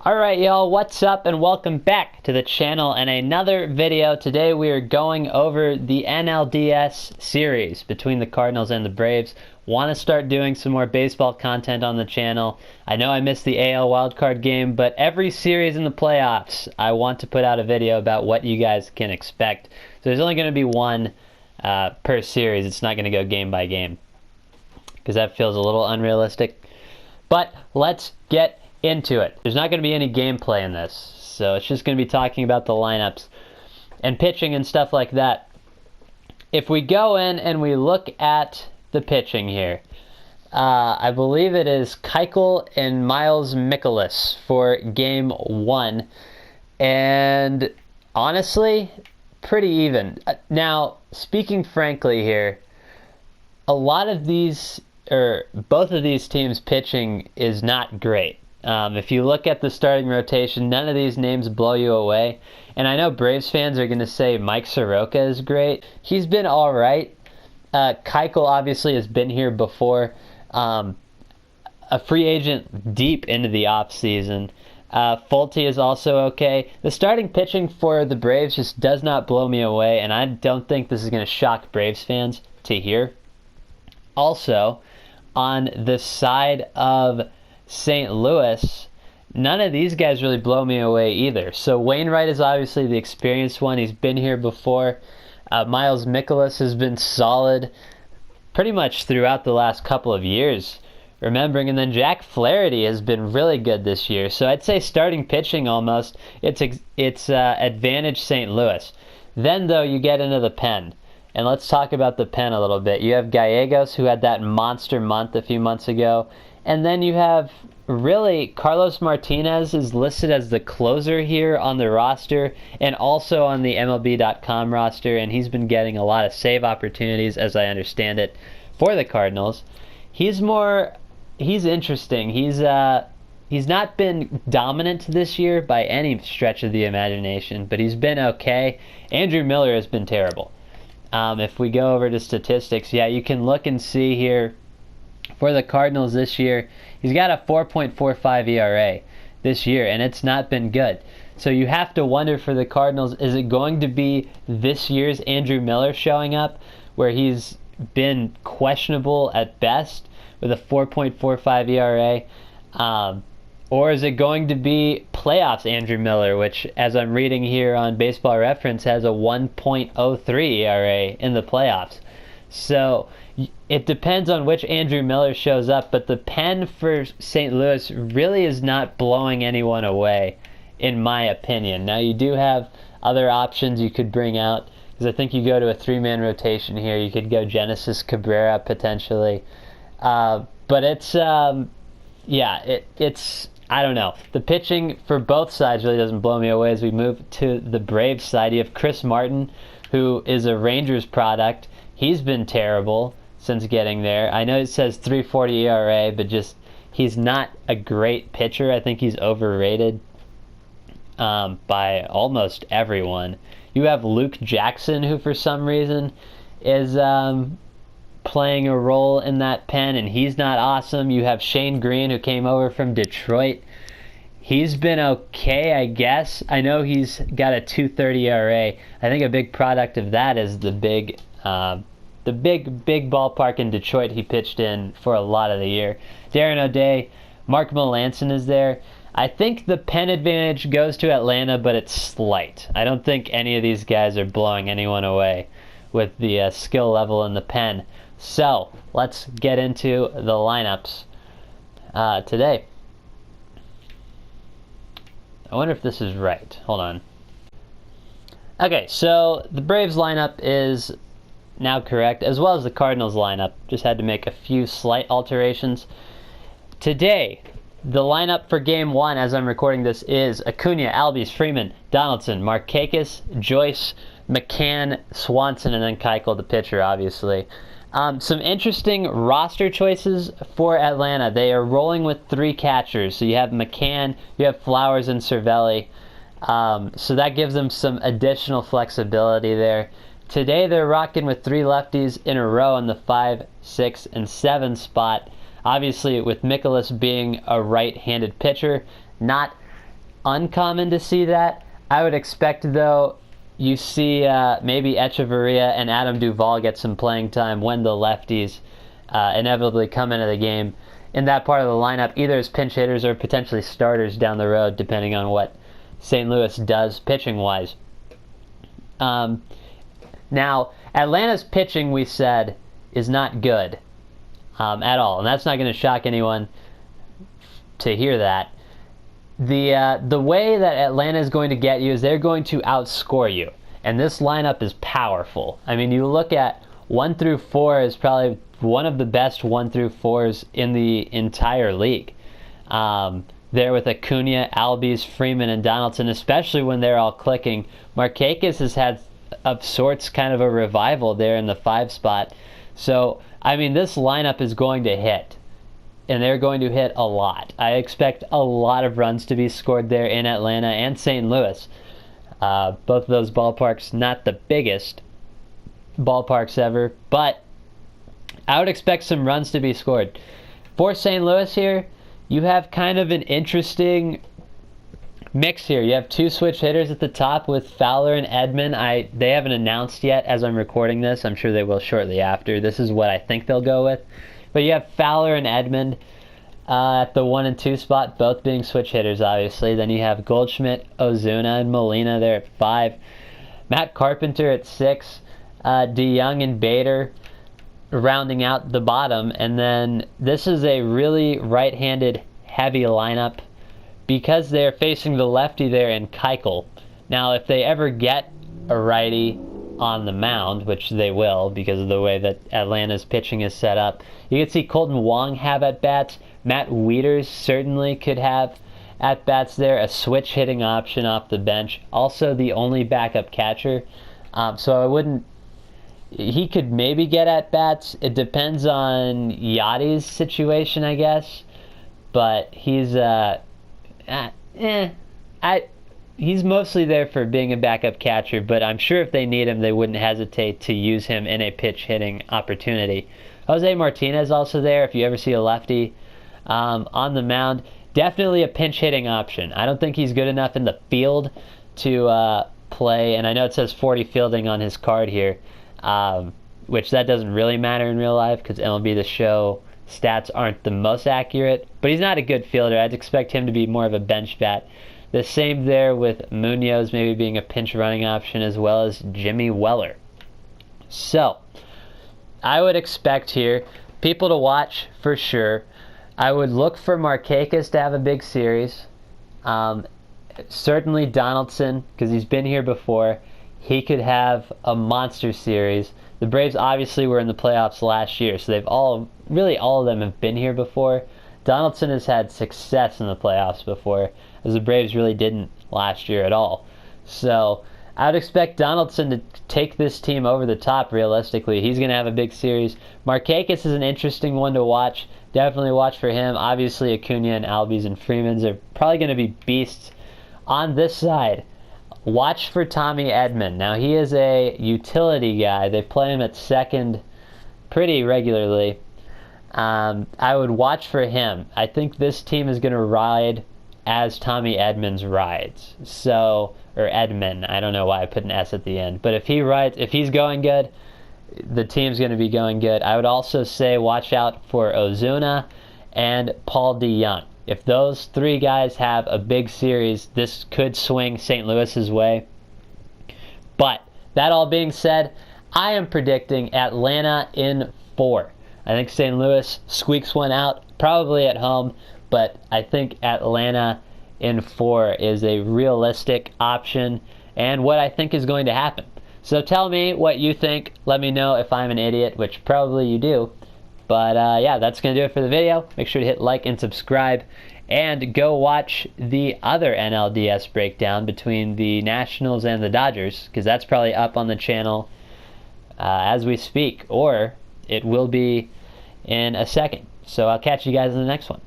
Alright y'all, what's up and welcome back to the channel and another video. Today we are going over the NLDS series between the Cardinals and the Braves. Want to start doing some more baseball content on the channel. I know I missed the AL wildcard game, but every series in the playoffs I want to put out a video about what you guys can expect. So there's only going to be one per series. It's not going to go game by game because that feels a little unrealistic. But let's get into it. There's not going to be any gameplay in this, so it's just going to be talking about the lineups and pitching and stuff like that. If we go in and we look at the pitching here, I believe it is Keuchel and Miles Mikolas for game 1, and honestly, pretty even. Now, speaking frankly here, a lot of these, or both of these teams' pitching is not great. If you look at the starting rotation, none of these names blow you away. And I know Braves fans are going to say Mike Soroka is great. He's been all right. Keuchel obviously has been here before. A free agent deep into the offseason. Fulte is also okay. The starting pitching for the Braves just does not blow me away, and I don't think this is going to shock Braves fans to hear. Also, on the side of St. Louis, none of these guys really blow me away either. So Wainwright is obviously the experienced one. He's been here before. Miles Mikolas has been solid pretty much throughout the last couple of years, remembering. And then Jack Flaherty has been really good this year. So I'd say starting pitching almost, it's advantage St. Louis. Then, though, you get into the pen. And let's talk about the pen a little bit. You have Gallegos, who had that monster month a few months ago. And then you have, really, Carlos Martinez is listed as the closer here on the roster and also on the MLB.com roster, and he's been getting a lot of save opportunities, as I understand it, for the Cardinals. He's interesting. He's not been dominant this year by any stretch of the imagination, but he's been okay. Andrew Miller has been terrible. If we go over to statistics, yeah, you can look and see here. For the Cardinals this year, he's got a 4.45 ERA this year, and it's not been good. So you have to wonder for the Cardinals, is it going to be this year's Andrew Miller showing up, where he's been questionable at best with a 4.45 ERA? Or is it going to be playoffs Andrew Miller, which, as I'm reading here on Baseball Reference, has a 1.03 ERA in the playoffs? So it depends on which Andrew Miller shows up, but the pen for St. Louis really is not blowing anyone away, in my opinion. Now, you do have other options you could bring out, because I think you go to a three-man rotation here. You could go Genesis Cabrera, potentially. But it's, I don't know. The pitching for both sides really doesn't blow me away. As we move to the Braves side, you have Chris Martin, who is a Rangers product. He's been terrible since getting there. I know it says 3.40 ERA, but just he's not a great pitcher. I think he's overrated by almost everyone. You have Luke Jackson, who for some reason is playing a role in that pen, and he's not awesome. You have Shane Green, who came over from Detroit. He's been okay, I guess. I know he's got a 2.30 ERA. I think a big product of that is the big ballpark in Detroit he pitched in for a lot of the year. Darren O'Day, Mark Melancon is there. I think the pen advantage goes to Atlanta, but it's slight. I don't think any of these guys are blowing anyone away with the skill level in the pen. So let's get into the lineups today. I wonder if this is right. Hold on. Okay, so the Braves lineup is now correct, as well as the Cardinals lineup. Just had to make a few slight alterations. Today, the lineup for Game 1, as I'm recording this, is Acuna, Albies, Freeman, Donaldson, Markakis, Joyce, McCann, Swanson, and then Keuchel, the pitcher, obviously. Some interesting roster choices for Atlanta. They are rolling with 3 catchers. So you have McCann, you have Flowers, and Cervelli. So that gives them some additional flexibility there. Today they're rocking with 3 lefties in a row in the 5, 6, and 7 spot. Obviously, with Mikolas being a right-handed pitcher, not uncommon to see that. I would expect, though, you see maybe Echeverria and Adam Duvall get some playing time when the lefties inevitably come into the game in that part of the lineup, either as pinch hitters or potentially starters down the road, depending on what St. Louis does pitching-wise. Now, Atlanta's pitching, we said, is not good at all, and that's not going to shock anyone to hear that. The way that Atlanta is going to get you is they're going to outscore you, and this lineup is powerful. I mean, you look at 1 through 4 is probably one of the best 1 through 4s in the entire league. There with Acuna, Albies, Freeman, and Donaldson, especially when they're all clicking. Markakis has had, of sorts, kind of a revival there in the 5 spot. So, I mean, this lineup is going to hit, and they're going to hit a lot. I expect a lot of runs to be scored there in Atlanta and St. Louis. Both of those ballparks, not the biggest ballparks ever, but I would expect some runs to be scored. For St. Louis here, you have kind of an interesting mix here. You have 2 switch hitters at the top with Fowler and Edman. They haven't announced yet as I'm recording this. I'm sure they will shortly after. This is what I think they'll go with. But you have Fowler and Edman at the 1 and 2 spot, both being switch hitters, obviously. Then you have Goldschmidt, Ozuna, and Molina there at 5. Matt Carpenter at 6. DeYoung and Bader rounding out the bottom. And then this is a really right-handed heavy lineup because they're facing the lefty there in Keuchel. Now, if they ever get a righty on the mound, which they will because of the way that Atlanta's pitching is set up, you can see Colton Wong have at-bats. Matt Wieters certainly could have at-bats there, a switch hitting option off the bench. Also the only backup catcher. So I wouldn't... He could maybe get at-bats. It depends on Yachty's situation, I guess. But he's... He's mostly there for being a backup catcher, but I'm sure if they need him, they wouldn't hesitate to use him in a pitch-hitting opportunity. Jose Martinez also there, if you ever see a lefty on the mound. Definitely a pinch-hitting option. I don't think he's good enough in the field to play, and I know it says 40 fielding on his card here, which that doesn't really matter in real life because MLB The Show stats aren't the most accurate, but he's not a good fielder. I'd expect him to be more of a bench bat. The same there with Munoz maybe being a pinch running option, as well as Jimmy Weller. So, I would expect here people to watch for sure. I would look for Markakis to have a big series. Certainly Donaldson, because he's been here before. He could have a monster series. The Braves obviously were in the playoffs last year, so really all of them have been here before. Donaldson has had success in the playoffs before, as the Braves really didn't last year at all. So I would expect Donaldson to take this team over the top realistically. He's going to have a big series. Markakis is an interesting one to watch. Definitely watch for him. Obviously Acuna and Albies and Freeman's are probably going to be beasts. On this side, watch for Tommy Edman. Now he is a utility guy. They play him at second pretty regularly. I would watch for him. I think this team is going to ride as Tommy Edman's rides. So, or Edman, I don't know why I put an S at the end. But if he's going good, the team's going to be going good. I would also say watch out for Ozuna and Paul DeYoung. If those 3 guys have a big series, this could swing St. Louis's way. But that all being said, I am predicting Atlanta in 4. I think St. Louis squeaks one out, probably at home, but I think Atlanta in 4 is a realistic option and what I think is going to happen. So tell me what you think. Let me know if I'm an idiot, which probably you do. But yeah, that's going to do it for the video. Make sure to hit like and subscribe, and go watch the other NLDS breakdown between the Nationals and the Dodgers, because that's probably up on the channel as we speak, or it will be in a second. So I'll catch you guys in the next one.